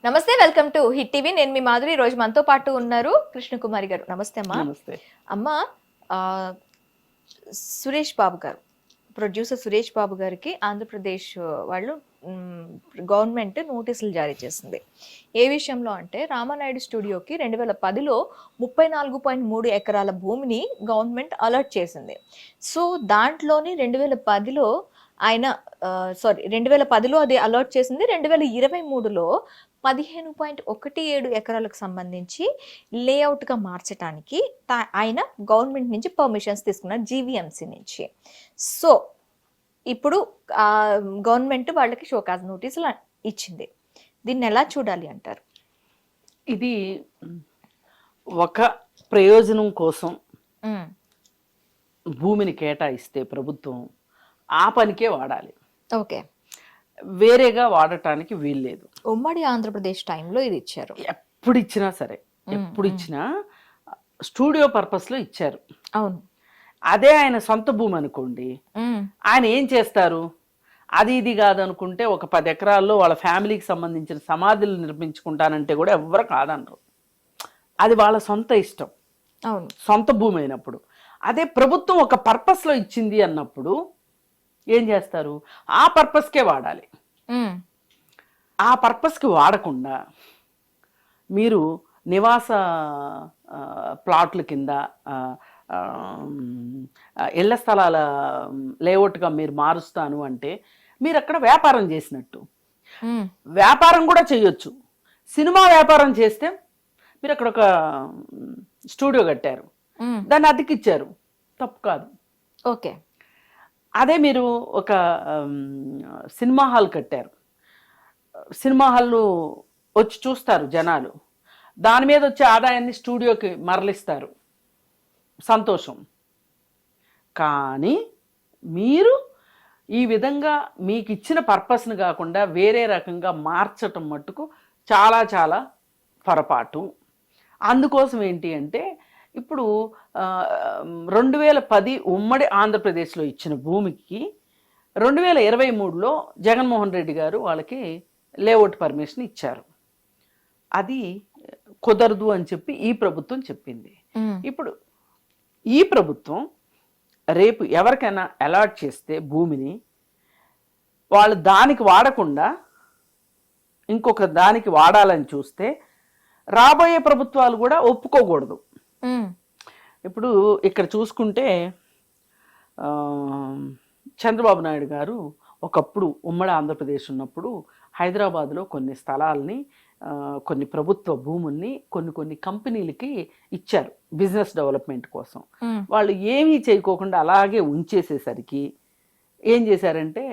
నమస్తే, welcome to hit TV. నేను మీ మాధురి. ఈ రోజు మనతో పాటు ఉన్నారు కృష్ణకుమారి గారు. నమస్తే అమ్మా. నమస్తే అమ్మా, ఆ, సురేష్ బాబు గారు, ప్రొడ్యూసర్ సురేష్ బాబు గారికి ఆంధ్రప్రదేశ్ వాళ్ళు గవర్నమెంట్ నోటీసులు జారీ చేసింది. ఏ విషయంలో అంటే రామానాయుడు స్టూడియోకి 2010లో 34.3 ఎకరాల భూమిని గవర్నమెంట్ అలాట్ చేసింది. సో దాంట్లోని 2010లో ఆయన 2010లో అది అలాట్ చేసింది. 2023లో 15.17 ఎకరాలకు సంబంధించి లేఅవుట్గా మార్చడానికి ఆయన గవర్నమెంట్ నుంచి పర్మిషన్స్ తీసుకున్నారు, జీవీఎంసీ నుంచి. సో ఇప్పుడు గవర్నమెంట్ వాళ్ళకి షోకాజ్ నోటీసులు ఇచ్చింది. దీన్ని ఎలా చూడాలి అంటారు? ఇది ఒక ప్రయోజనం కోసం భూమిని కేటాయిస్తే ప్రభుత్వం ఆ పనికే వాడాలి. ఓకే, వేరేగా వాడటానికి వీల్లేదు. ఉమ్మడి ఆంధ్రప్రదేశ్ టైంలో ఇది ఇచ్చారు. ఎప్పుడు ఇచ్చినా సరే, ఎప్పుడు ఇచ్చినా స్టూడియో పర్పస్లో ఇచ్చారు. అవును. అదే ఆయన సొంత భూమి అనుకోండి, ఆయన ఏం చేస్తారు? అది ఇది కాదనుకుంటే ఒక 10 ఎకరాల్లో వాళ్ళ ఫ్యామిలీకి సంబంధించిన సమాధులు నిర్మించుకుంటానంటే కూడా ఎవ్వరు కాదనరు. అది వాళ్ళ సొంత ఇష్టం. అవును, సొంత భూమి అయినప్పుడు. అదే ప్రభుత్వం ఒక పర్పస్లో ఇచ్చింది అన్నప్పుడు ఏం చేస్తారు? ఆ పర్పస్కే వాడాలి. ఆ పర్పస్కి వాడకుండా మీరు నివాస ప్లాట్ల కింద ఇళ్ల స్థలాల లేఅవుట్గా మీరు మారుస్తాను అంటే మీరు అక్కడ వ్యాపారం చేసినట్టు. వ్యాపారం కూడా చేయొచ్చు. సినిమా వ్యాపారం చేస్తే మీరు అక్కడ ఒక స్టూడియో కట్టారు, దాన్ని అద్దెకిచ్చారు, తప్పు కాదు. ఓకే. అదే మీరు ఒక సినిమా హాల్ కట్టారు, సినిమా హాల్ వచ్చి చూస్తారు జనాలు, దాని మీద వచ్చే ఆదాయాన్ని స్టూడియోకి మరలిస్తారు, సంతోషం. కానీ మీరు ఈ విధంగా మీకు ఇచ్చిన పర్పస్ని కాకుండా వేరే రకంగా మార్చటం మట్టుకు చాలా చాలా పొరపాటు. అందుకోసం ఏంటి అంటే ఇప్పుడు 2010 ఉమ్మడి ఆంధ్రప్రదేశ్లో ఇచ్చిన భూమికి 2023లో జగన్మోహన్ రెడ్డి గారు వాళ్ళకి లేఅవుట్ పర్మిషన్ ఇచ్చారు. అది కుదరదు అని చెప్పి ఈ ప్రభుత్వం చెప్పింది. ఇప్పుడు ఈ ప్రభుత్వం రేపు ఎవరికైనా అలాట్ చేస్తే భూమిని వాళ్ళు దానికి వాడకుండా ఇంకొక దానికి వాడాలని చూస్తే రాబోయే ప్రభుత్వాలు కూడా ఒప్పుకోకూడదు. ఇప్పుడు ఇక్కడ చూసుకుంటే చంద్రబాబు నాయుడు గారు ఒకప్పుడు ఉమ్మడి ఆంధ్రప్రదేశ్ ఉన్నప్పుడు హైదరాబాద్లో కొన్ని స్థలాల్ని, కొన్ని ప్రభుత్వ భూముల్ని కొన్ని కంపెనీలకి ఇచ్చారు బిజినెస్ డెవలప్మెంట్ కోసం. వాళ్ళు ఏమీ చేయకోకుండా అలాగే ఉంచేసేసరికి ఏం చేశారంటే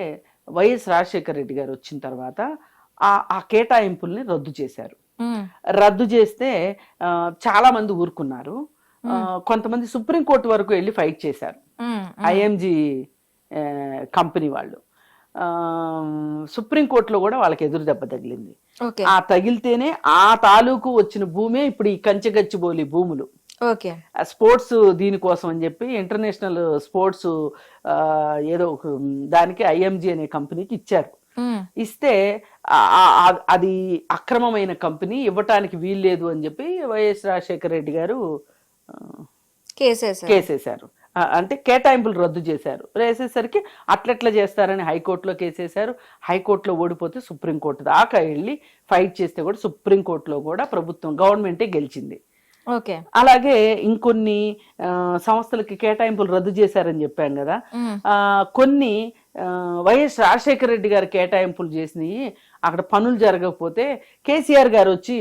వైఎస్ రాజశేఖర రెడ్డి గారు వచ్చిన తర్వాత ఆ కేటాయింపుల్ని రద్దు చేశారు. రద్దు చేస్తే చాలా మంది ఊరుకున్నారు. కొంతమంది సుప్రీంకోర్టు వరకు వెళ్ళి ఫైట్ చేశారు. ఐఎంజీ కంపెనీ వాళ్ళు సుప్రీంకోర్టులో కూడా వాళ్ళకి ఎదురు దెబ్బ తగిలింది. ఆ తగిలితేనే ఆ తాలూకు వచ్చిన భూమే ఇప్పుడు ఈ కంచెగచ్చిబౌలి భూములు. స్పోర్ట్స్ దీనికోసం అని చెప్పి ఇంటర్నేషనల్ స్పోర్ట్స్ ఏదో దానికి ఐఎంజీ అనే కంపెనీకి ఇచ్చారు. ఇస్తే అది అక్రమమైన కంపెనీ, ఇవ్వటానికి వీల్లేదు అని చెప్పి వైఎస్ రాజశేఖర రెడ్డి గారు కేసేశారు. అంటే కేటాయింపులు రద్దు చేశారు. వేసేసరికి అట్లెట్లా చేస్తారని హైకోర్టులో కేసేశారు. హైకోర్టులో ఓడిపోతే సుప్రీంకోర్టు దాకా వెళ్ళి ఫైట్ చేస్తే కూడా సుప్రీంకోర్టులో కూడా ప్రభుత్వం గవర్నమెంటే గెలిచింది. అలాగే ఇంకొన్ని సంస్థలకి కేటాయింపులు రద్దు చేశారని చెప్పాం కదా. కొన్ని వైఎస్ రాజశేఖర రెడ్డి గారు కేటాయింపులు చేసినవి అక్కడ పనులు జరగకపోతే కేసీఆర్ గారు వచ్చి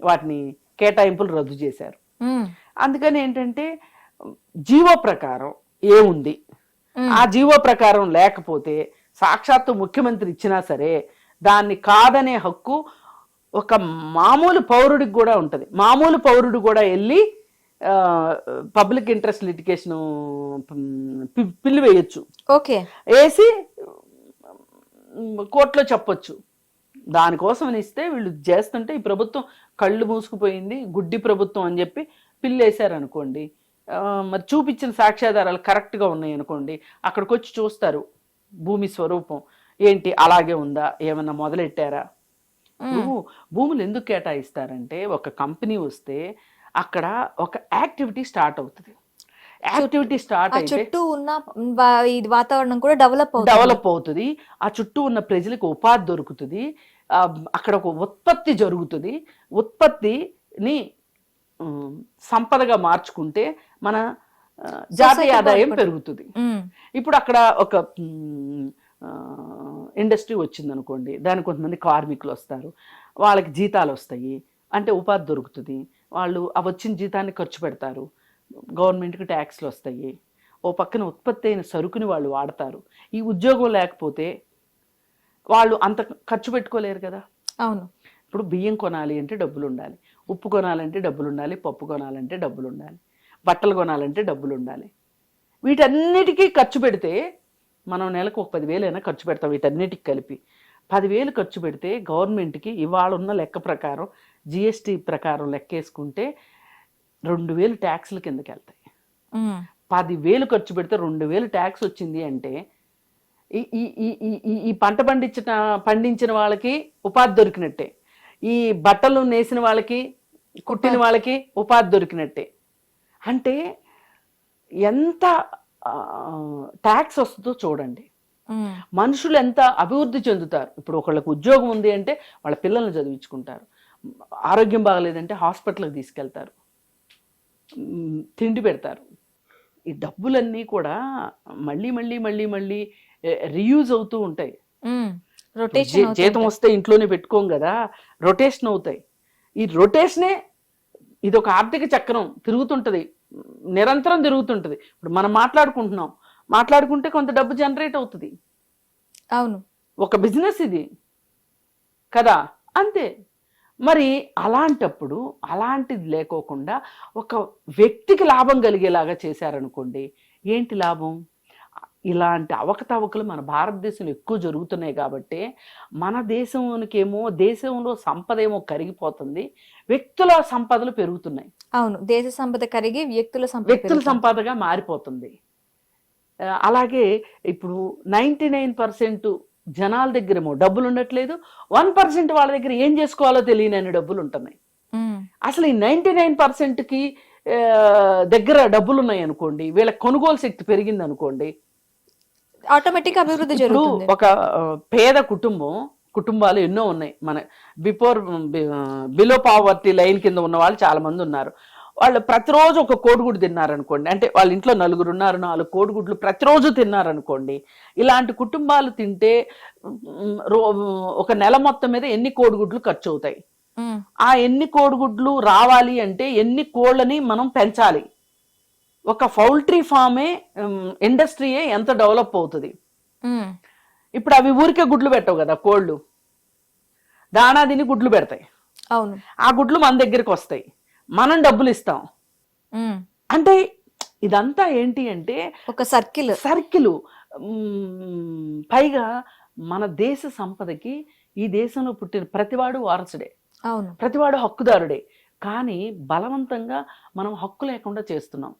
వాటిని కేటాయింపులు రద్దు చేశారు. అందుకని ఏంటంటే జీవో ప్రకారం ఏముంది, ఆ జీవో ప్రకారం లేకపోతే సాక్షాత్తు ముఖ్యమంత్రి ఇచ్చినా సరే దాన్ని కాదనే హక్కు ఒక మామూలు పౌరుడికి కూడా ఉంటుంది. మామూలు పౌరుడు కూడా వెళ్ళి పబ్లిక్ ఇంట్రెస్ట్ లిటిగేషన్ పిల్లు వేయొచ్చు, వేసి కోర్టులో చెప్పొచ్చు. దానికోసం ఇస్తే వీళ్ళు చేస్తుంటే ఈ ప్రభుత్వం కళ్ళు మూసుకుపోయింది, గుడ్డి ప్రభుత్వం అని చెప్పి పిల్లు వేశారనుకోండి, మరి చూపించిన సాక్ష్యాధారాలు కరెక్ట్గా ఉన్నాయి అనుకోండి, అక్కడికి వచ్చి చూస్తారు భూమి స్వరూపం ఏంటి, అలాగే ఉందా, ఏమన్నా మొదలెట్టారా, ఇప్పుడు భూములు ఎందుకు కేటాయిస్తారంటే ఒక కంపెనీ వస్తే అక్కడ ఒక యాక్టివిటీ స్టార్ట్ అవుతుంది. యాక్టివిటీ స్టార్ట్ ఆ అయితే చుట్టూ ఉన్న ఇది వాతావరణం కూడా డెవలప్ అవుతుంది. ఆ చుట్టూ ఉన్న ప్రజలకు ఉపాధి దొరుకుతుంది. అక్కడ ఒక ఉత్పత్తి జరుగుతుంది. ఉత్పత్తిని సంపదగా మార్చుకుంటే మన జాతీయ ఆదాయం పెరుగుతుంది. ఇప్పుడు అక్కడ ఒక ఇండస్ట్రీ వచ్చింది అనుకోండి, దానికి కొంతమంది కార్మికులు వస్తారు, వాళ్ళకి జీతాలు వస్తాయి, అంటే ఉపాధి దొరుకుతుంది. వాళ్ళు ఆ వచ్చిన జీతాన్ని ఖర్చు పెడతారు, గవర్నమెంట్కి ట్యాక్స్లు వస్తాయి, ఓ పక్కన ఉత్పత్తి అయిన సరుకుని వాళ్ళు వాడతారు. ఈ ఉద్యోగం లేకపోతే వాళ్ళు అంత ఖర్చు పెట్టుకోలేరు కదా. అవును. ఇప్పుడు బియ్యం కొనాలి అంటే డబ్బులు ఉండాలి, ఉప్పు కొనాలంటే డబ్బులు ఉండాలి, పప్పు కొనాలంటే డబ్బులు ఉండాలి, బట్టలు కొనాలంటే డబ్బులు ఉండాలి. వీటన్నిటికీ ఖర్చు పెడితే మనం నెలకు ఒక 10,000 అయినా ఖర్చు పెడతాం. వీటన్నిటికి కలిపి 10,000 ఖర్చు పెడితే గవర్నమెంట్కి ఇవాళ ఉన్న లెక్క ప్రకారం జిఎస్టీ ప్రకారం లెక్కేసుకుంటే 2,000 ట్యాక్స్ల కిందకి వెళ్తాయి. 10,000 ఖర్చు పెడితే 2,000 ట్యాక్స్ వచ్చింది అంటే ఈ పంట పండించిన వాళ్ళకి ఉపాధి దొరికినట్టే, ఈ బట్టలు నేసిన వాళ్ళకి, కుట్టిన వాళ్ళకి ఉపాధి దొరికినట్టే. అంటే ఎంత ట్యాక్స్ వస్తుందో చూడండి. మనుషులు ఎంత అభివృద్ధి చెందుతారు. ఇప్పుడు ఒకళ్ళకి ఉద్యోగం ఉంది అంటే వాళ్ళ పిల్లల్ని చదివించుకుంటారు, ఆరోగ్యం బాగలేదంటే హాస్పిటల్కి తీసుకెళ్తారు, తిండి పెడతారు. ఈ డబ్బులన్నీ కూడా మళ్ళీ మళ్ళీ మళ్ళీ మళ్ళీ రీయూజ్ అవుతూ ఉంటాయి. జీతం వస్తే ఇంట్లోనే పెట్టుకోం కదా, రొటేషన్ అవుతాయి. ఈ రొటేషనే ఇది ఒక ఆర్థిక చక్రం తిరుగుతుంటది, నిరంతరం తిరుగుతుంటది. ఇప్పుడు మనం మాట్లాడుకుంటే కొంత డబ్బు జనరేట్ అవుతుంది. అవును, ఒక బిజినెస్ ఇది కదా, అంతే. మరి అలాంటప్పుడు అలాంటిది లేకోకుండా ఒక వ్యక్తికి లాభం కలిగేలాగా చేశారనుకోండి, ఏంటి లాభం? ఇలాంటి అవకతవకలు మన భారతదేశంలో ఎక్కువ జరుగుతున్నాయి కాబట్టి మన దేశంకేమో దేశంలో సంపద ఏమో కరిగిపోతుంది, వ్యక్తుల సంపదలు పెరుగుతున్నాయి. అవును, దేశ సంపద కరిగి వ్యక్తుల సంపదగా మారిపోతుంది. అలాగే ఇప్పుడు 99% జనాల దగ్గరేమో డబ్బులు ఉండట్లేదు, 1% వాళ్ళ దగ్గర ఏం చేసుకోవాలో తెలియని డబ్బులు ఉంటున్నాయి. అసలు ఈ 99%కి దగ్గర డబ్బులు ఉన్నాయి అనుకోండి, వీళ్ళ కొనుగోలు శక్తి పెరిగింది అనుకోండి, ఆటోమేటిక్ అభివృద్ధి జరుగుతుంది. ఒక పేద కుటుంబాలు ఎన్నో ఉన్నాయి. మన బిలో పావర్టీ లైన్ కింద ఉన్న వాళ్ళు చాలా మంది ఉన్నారు. వాళ్ళు ప్రతిరోజు ఒక కోడిగుడ్డు తిన్నారనుకోండి, అంటే వాళ్ళ ఇంట్లో 4 ఉన్నారు, 4 కోడిగుడ్లు ప్రతిరోజు తిన్నారనుకోండి, ఇలాంటి కుటుంబాలు తింటే ఒక నెల మొత్తం మీద ఎన్ని కోడిగుడ్లు ఖర్చు అవుతాయి? ఆ ఎన్ని కోడిగుడ్లు రావాలి అంటే ఎన్ని కోళ్ళని మనం పెంచాలి? ఒక పౌల్ట్రీ ఫామే ఇండస్ట్రీయే ఎంత డెవలప్ అవుతుంది. ఇప్పుడు అవి ఊరికే గుడ్లు పెట్టవు కదా, కోళ్ళు దాణా తిని గుడ్లు పెడతాయి. అవును, ఆ గుడ్లు మన దగ్గరికి వస్తాయి, మనం డబ్బులు ఇస్తాం. అంటే ఇదంతా ఏంటి అంటే ఒక సర్కిల్. పైగా మన దేశ సంపదకి ఈ దేశంలో పుట్టిన ప్రతివాడు వారసుడే, అవును, ప్రతివాడు హక్కుదారుడే. కానీ బలవంతంగా మనం హక్కు లేకుండా చేస్తున్నాం,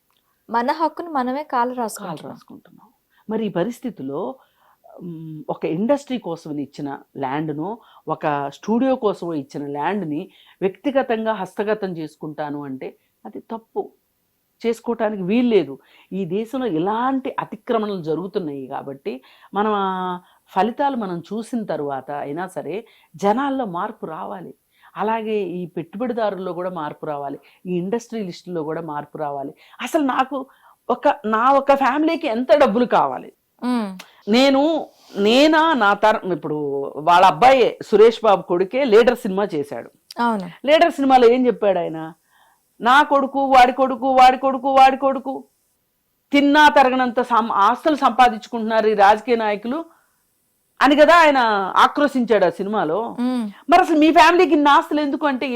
మన హక్కును మనమే కాలు రాసుకుంటున్నాం. మరి ఈ పరిస్థితిలో ఒక ఇండస్ట్రీ కోసం ఇచ్చిన ల్యాండ్ను, ఒక స్టూడియో కోసం ఇచ్చిన ల్యాండ్ని వ్యక్తిగతంగా హస్తగతం చేసుకుంటాను అంటే అది తప్పు, చేసుకోవటానికి వీల్లేదు. ఈ దేశంలో ఇలాంటి అతిక్రమణలు జరుగుతున్నాయి కాబట్టి మనం ఫలితాలు మనం చూసిన తర్వాత అయినా సరే జనాల్లో మార్పు రావాలి. అలాగే ఈ పెట్టుబడిదారుల్లో కూడా మార్పు రావాలి, ఈ ఇండస్ట్రియలిస్టుల్లో కూడా మార్పు రావాలి. అసలు నా ఒక ఫ్యామిలీకి ఎంత డబ్బులు కావాలి? నా తరం ఇప్పుడు వాళ్ళ అబ్బాయి సురేష్ బాబు కొడుకే లీడర్ సినిమా చేశాడు. లీడర్ సినిమాలో ఏం చెప్పాడు ఆయన? నా కొడుకు, వాడి కొడుకు తిన్నా తరగనంత ఆస్తులు సంపాదించుకుంటున్నారు ఈ రాజకీయ నాయకులు అని కదా ఆయన ఆక్రోశించాడు ఆ సినిమాలో. మరి అసలు మీ ఫ్యామిలీకి ఇన్ని ఆస్తులు ఎందుకు అంటే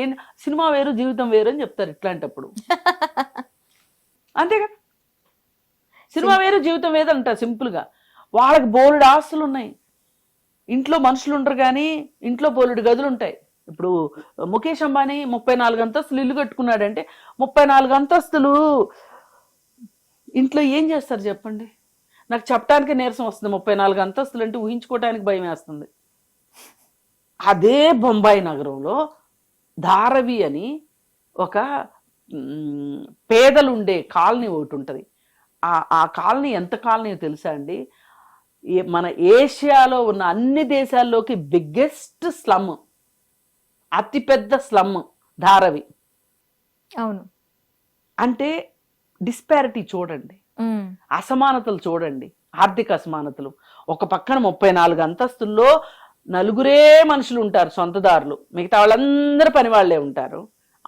సినిమా వేరు జీవితం వేరు అని చెప్తారు ఇట్లాంటప్పుడు. అంతే కదా, సినిమా వేరు జీవితం వేరు అంటారు సింపుల్ గా. వాళ్ళకి బోలెడు ఆస్తులు ఉన్నాయి, ఇంట్లో మనుషులు ఉండరు కానీ ఇంట్లో బోలెడు గదులు ఉంటాయి. ఇప్పుడు ముఖేష్ అంబానీ 34 అంతస్తులు ఇల్లు కట్టుకున్నాడంటే 34 అంతస్తులు ఇంట్లో ఏం చేస్తారు చెప్పండి? నాకు చెప్పడానికి నీరసం వస్తుంది. 34 అంతస్తులు అంటే ఊహించుకోవడానికి భయం వేస్తుంది. అదే బొంబాయి నగరంలో ధారవి అని ఒక పేదలుండే కాలనీ ఒకటి ఉంటుంది. ఆ కాలనీ ఎంత కాలనీ తెలుసా అండి? మన ఏషియాలో ఉన్న అన్ని దేశాల్లోకి బిగ్గెస్ట్ స్లమ్, అతిపెద్ద స్లమ్ ధారవి. అవును. అంటే డిస్పారిటీ చూడండి, అసమానతలు చూడండి, ఆర్థిక అసమానతలు. ఒక పక్కన 34 అంతస్తుల్లో నలుగురే మనుషులు ఉంటారు సొంతదారులు, మిగతా వాళ్ళందరూ పని వాళ్ళే ఉంటారు.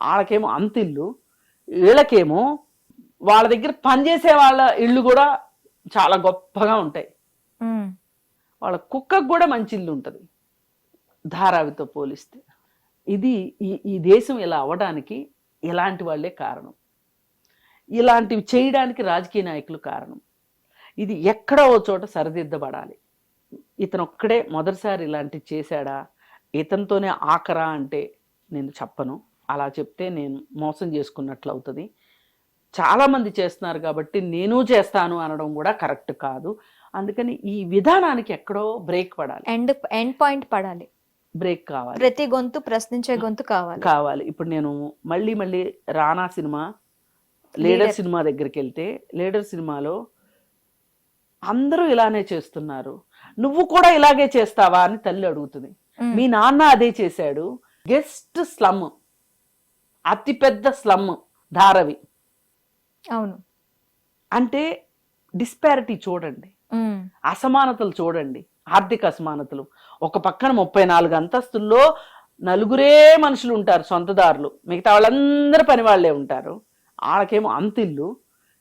వాళ్ళకేమో అంతిల్లు, వీళ్ళకేమో వాళ్ళ దగ్గర పనిచేసే వాళ్ళ ఇళ్ళు కూడా చాలా గొప్పగా ఉంటాయి. వాళ్ళ కుక్కకు కూడా మంచి ఇల్లు ఉంటుంది ధారావితో పోలిస్తే. ఇది ఈ దేశం ఇలా అవ్వడానికి ఇలాంటి వాళ్ళే కారణం. ఇలాంటివి చేయడానికి రాజకీయ నాయకులు కారణం. ఇది ఎక్కడో ఓ చోట సరిదిద్దబడాలి. ఇతను ఒక్కడే మొదటిసారి ఇలాంటివి చేశాడా, ఇతనితోనే ఆఖరా అంటే నేను చెప్పను. అలా చెప్తే నేను మోసం చేసుకున్నట్లు అవుతుంది. చాలామంది చేస్తున్నారు కాబట్టి నేను చేస్తాను అనడం కూడా కరెక్ట్ కాదు. అందుకని ఈ విధానానికి ఎక్కడో బ్రేక్ పడాలి, ఎండ్ పాయింట్ పడాలి, బ్రేక్ కావాలి. ప్రతి గొంతు ప్రశ్నించే గొంతు కావాలి. ఇప్పుడు నేను మళ్ళీ రానా సినిమా, లీడర్ సినిమా దగ్గరికి వెళ్తే, లీడర్ సినిమాలో అందరూ ఇలానే చేస్తున్నారు, నువ్వు కూడా ఇలాగే చేస్తావా అని తల్లి అడుగుతుంది. మీ నాన్న అదే చేశాడు. గెస్ట్ స్లమ్, అతిపెద్ద స్లమ్ ధారవి. అవును. అంటే డిస్పారిటీ చూడండి, అసమానతలు చూడండి, ఆర్థిక అసమానతలు. ఒక పక్కన 34 అంతస్తుల్లో నలుగురే మనుషులు ఉంటారు సొంతదారులు, మిగతా వాళ్ళందరూ పని వాళ్ళే ఉంటారు. వాళ్ళకేమో అంతిల్లు,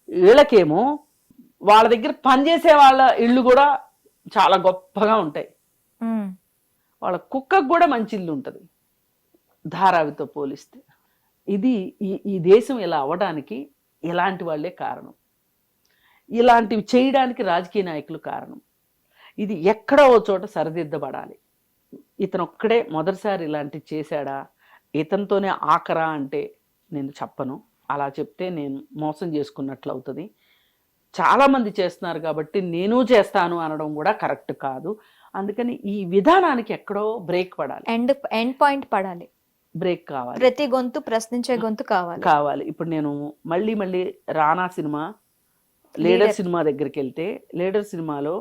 వీళ్ళకేమో వాళ్ళ దగ్గర పనిచేసే వాళ్ళ ఇళ్ళు కూడా చాలా గొప్పగా ఉంటాయి. వాళ్ళ కుక్కకు కూడా మంచి ఇల్లు ఉంటుంది ధారావితో పోలిస్తే. ఇది ఈ దేశం ఇలా అవ్వడానికి ఇలాంటి వాళ్ళే కారణం. ఇలాంటివి చేయడానికి రాజకీయ నాయకులు కారణం. ఇది ఎక్కడో ఓ చోట సరిదిద్దబడాలి. ఇతను ఒక్కడే మొదటిసారి ఇలాంటివి చేశాడా, ఇతనితోనే ఆఖరా అంటే నేను చెప్పను. అలా చెప్తే నేను మోసం చేసుకున్నట్లు అవుతుంది. చాలామంది చేస్తున్నారు కాబట్టి నేను చేస్తాను అనడం కూడా కరెక్ట్ కాదు. అందుకని ఈ విధానానికి ఎక్కడో బ్రేక్ పడాలి, ఎండ్ పాయింట్ పడాలి, బ్రేక్ కావాలి, ప్రతి గొంతు ప్రశ్నించే గొంతు కావాలి. ఇప్పుడు నేను మళ్ళీ రానా సినిమా, లీడర్ సినిమా దగ్గరికి వెళ్తే, లీడర్ సినిమాలో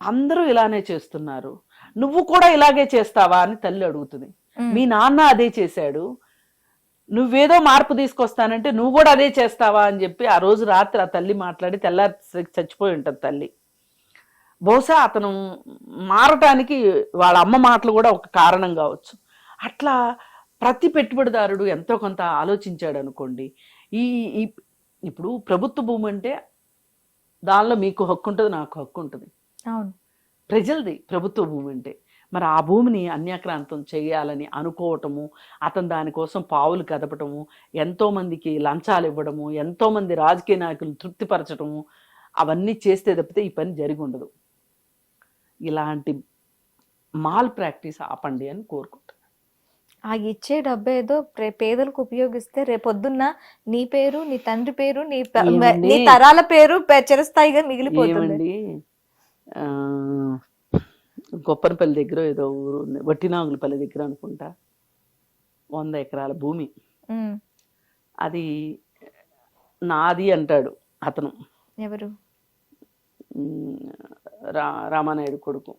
అందరూ ఇలానే చేస్తున్నారు, నువ్వు కూడా ఇలాగే చేస్తావా అని తల్లి అడుగుతుంది. మీ నాన్న అదే చేశాడు, నువ్వేదో మార్పు తీసుకొస్తానంటే నువ్వు కూడా అదే చేస్తావా అని చెప్పి ఆ రోజు రాత్రి ఆ తల్లి మాట్లాడి తెల్లారి చచ్చిపోయి ఉంటుంది తల్లి. బహుశా అతను మారటానికి వాళ్ళ అమ్మ మాటలు కూడా ఒక కారణం కావచ్చు. అట్లా ప్రతి పెట్టుబడిదారుడు ఎంతో కొంత ఆలోచించాడు అనుకోండి. ఇప్పుడు ప్రభుత్వ భూమి అంటే దానిలో మీకు హక్కు ఉంటుంది, నాకు హక్కు ఉంటుంది. అవును, ప్రజలది ప్రభుత్వ భూమి అంటే. మరి ఆ భూమిని అన్యాక్రాంతం చేయాలని అనుకోవటము, అతను దానికోసం పావులు కదపటము, ఎంతోమందికి లంచాలు ఇవ్వడము, ఎంతోమంది రాజకీయ నాయకులను తృప్తిపరచటము, అవన్నీ చేస్తే తప్పితే ఈ పని జరిగి ఉండదు. ఇలాంటి మాల్ ప్రాక్టీస్ ఆపండి అని కోరుకుంటాను. ఆ ఇచ్చే డబ్బు ఏదో పేదలకు ఉపయోగిస్తే రేపొద్దున్న నీ పేరు, నీ తండ్రి పేరు, నీ తరాల పేరు చిరస్థాయిగా మిగిలిపోతుంది. గొప్పనపల్లి దగ్గర ఏదో ఊరు ఉంది, వట్టినాగులపల్లి దగ్గర అనుకుంటా, 100 ఎకరాల భూమి. అది నాది అంటాడు అతను. ఎవరు? రామానాయుడు కొడుకు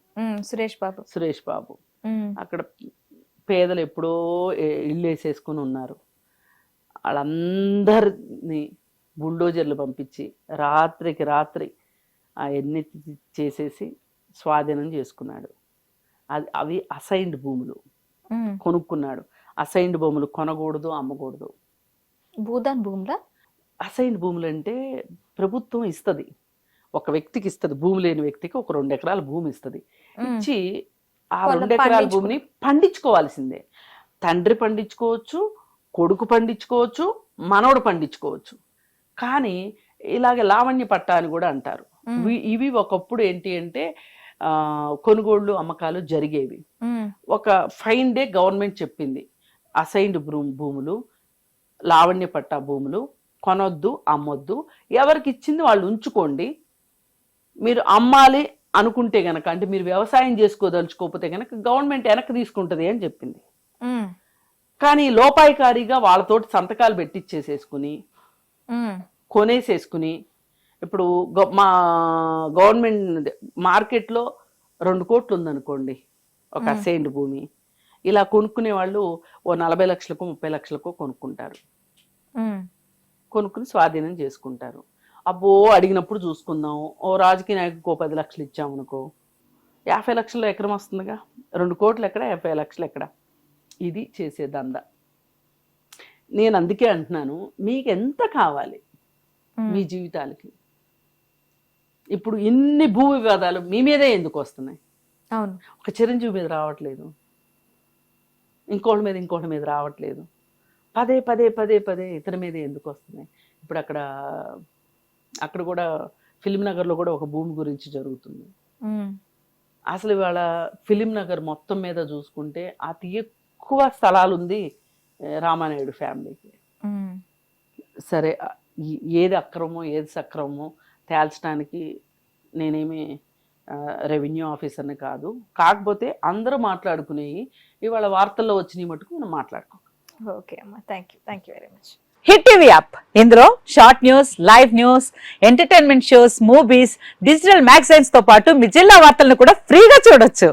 సురేష్ బాబు. అక్కడ పేదలు ఎప్పుడో ఇల్లు వేసేసుకుని ఉన్నారు. వాళ్ళందరినీ బుల్డోజర్లు పంపించి రాత్రికి రాత్రి అవన్నీ చేసేసి స్వాధీనం చేసుకున్నాడు. అవి అసైన్డ్ భూములు కొనుక్కున్నాడు. అసైన్డ్ భూములు కొనకూడదు, అమ్మకూడదు. భూదాన్ భూములా? అసైన్డ్ భూములు అంటే ప్రభుత్వం ఇస్తుంది, ఒక వ్యక్తికి ఇస్తుంది. భూమి లేని వ్యక్తికి ఒక 2 ఎకరాల భూమి ఇస్తుంది. ఇచ్చి ఆ 2 ఎకరాల భూమిని పండించుకోవాల్సిందే. తండ్రి పండించుకోవచ్చు, కొడుకు పండించుకోవచ్చు, మనవడు పండించుకోవచ్చు. కానీ ఇలాగే లావణ్య పట్టా అని కూడా అంటారు. ఇవి ఒకప్పుడు ఏంటి అంటే కొనుగోళ్లు అమ్మకాలు జరిగేవి. ఒక ఫైన్ డే గవర్నమెంట్ చెప్పింది, అసైన్డ్ భూములు, లావణ్య పట్టా భూములు కొనొద్దు, అమ్మొద్దు, ఎవరికి ఇచ్చింది వాళ్ళు ఉంచుకోండి, మీరు అమ్మాలి అనుకుంటే గనక, అంటే మీరు వ్యవసాయం చేసుకోదలుచుకోకపోతే గనక గవర్నమెంట్ వెనక్కి తీసుకుంటది అని చెప్పింది. కానీ లోపాయికారిగా వాళ్ళతోటి సంతకాలు పెట్టిచ్చేసేసుకుని కొనేసేసుకుని, ఇప్పుడు మా గవర్నమెంట్ మార్కెట్లో 2 కోట్లు ఉందనుకోండి ఒక అసైన్డ్ భూమి, ఇలా కొనుక్కునే వాళ్ళు ఓ 40 లక్షలకో 30 లక్షలకో కొనుక్కుంటారు. కొనుక్కుని స్వాధీనం చేసుకుంటారు. అబ్బో అడిగినప్పుడు చూసుకుందాం, ఓ రాజకీయ నాయకుడికి 10 లక్షలు ఇచ్చామనుకో 50 లక్షల్లో ఎకరం వస్తుందిగా. 2 కోట్లు ఎక్కడ, 50 లక్షలు ఎక్కడ? ఇది చేసే దంద. నేను అందుకే అంటున్నాను, మీకు ఎంత కావాలి మీ జీవితాలకి? ఇప్పుడు ఇన్ని భూ వివాదాలు మీ మీదే ఎందుకు వస్తున్నాయి? అవును, ఒక చిరంజీవి మీద రావట్లేదు, ఇంకోటి మీద రావట్లేదు, పదే పదే పదే పదే ఇతని మీదే ఎందుకు వస్తున్నాయి? ఇప్పుడు అక్కడ కూడా ఫిలిం నగర్లో కూడా ఒక భూమి గురించి జరుగుతుంది. అసలు ఇవాళ ఫిలిం నగర్ మొత్తం మీద చూసుకుంటే అతి ఎక్కువ స్థలాలు ఉంది రామానాయుడు ఫ్యామిలీకి. సరే, ఏది అక్రమమో ఏది సక్రమమో తేల్చడానికి నేనేమి రెవెన్యూ ఆఫీసర్ని కాదు. కాకపోతే అందరూ మాట్లాడుకునేవి ఇవాళ వార్తల్లో వచ్చినాయి మటుకు మనం మాట్లాడుకోం. ఓకే అమ్మా, thank you very much. Hit TV app, ఇందులో short news, live news, entertainment shows, movies, digital magazines తో పాటు మీ జిల్లా వార్తలను కూడా ఫ్రీగా చూడొచ్చు.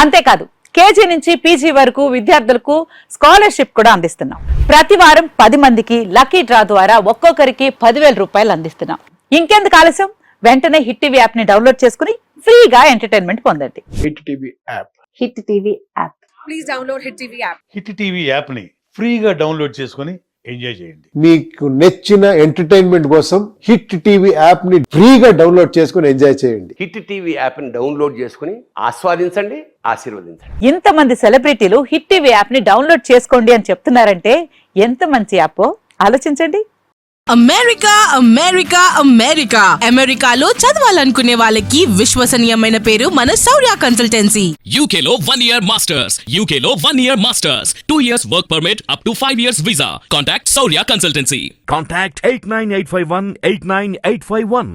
అంతేకాదు కేజీ నుంచి పీజీ వరకు విద్యార్థులకు స్కాలర్షిప్ కూడా అందిస్తున్నాం. ప్రతి వారం 10 మందికి లక్కీ డ్రా ద్వారా ఒక్కొక్కరికి 10,000 రూపాయలు అందిస్తున్నాం. ఇంకెందుకు ఆలస్యం, వెంటనే హిట్ టీవీ యాప్ ని డౌన్లోడ్ చేసుకుని ఫ్రీగా ఎంటర్టైన్మెంట్ పొందండి. Hit TV app. Hit TV app. Please download hit TV app. Hit TV app ని ఫ్రీగా డౌన్లోడ్ చేసుకొని ఎంజాయ్ చేయండి. మీకు నచ్చిన ఎంటర్టైన్మెంట్ కోసం హిట్ టీవీ యాప్ ని ఫ్రీగా డౌన్లోడ్ చేసుకొని ఎంజాయ్ చేయండి. హిట్ టీవీ యాప్ ని డౌన్లోడ్ చేసుకుని ఆస్వాదించండి, ఆశీర్వదించండి. ఇంతమంది సెలబ్రిటీలు హిట్ టీవీ యాప్ ని డౌన్లోడ్ చేసుకోండి అని చెప్తున్నారంటే ఎంత మంచి యాప్ ఆలోచించండి. అమెరికాలో చదవాలనుకునే వాళ్ళకి విశ్వసనీయమైన పేరు మన శౌర్య కన్సల్టెన్సీ. UK లో 1 year masters. UK లో 1 year masters. 2 years work permit up to 5 years visa. Contact Saurya Consultancy. Contact 89851 89851.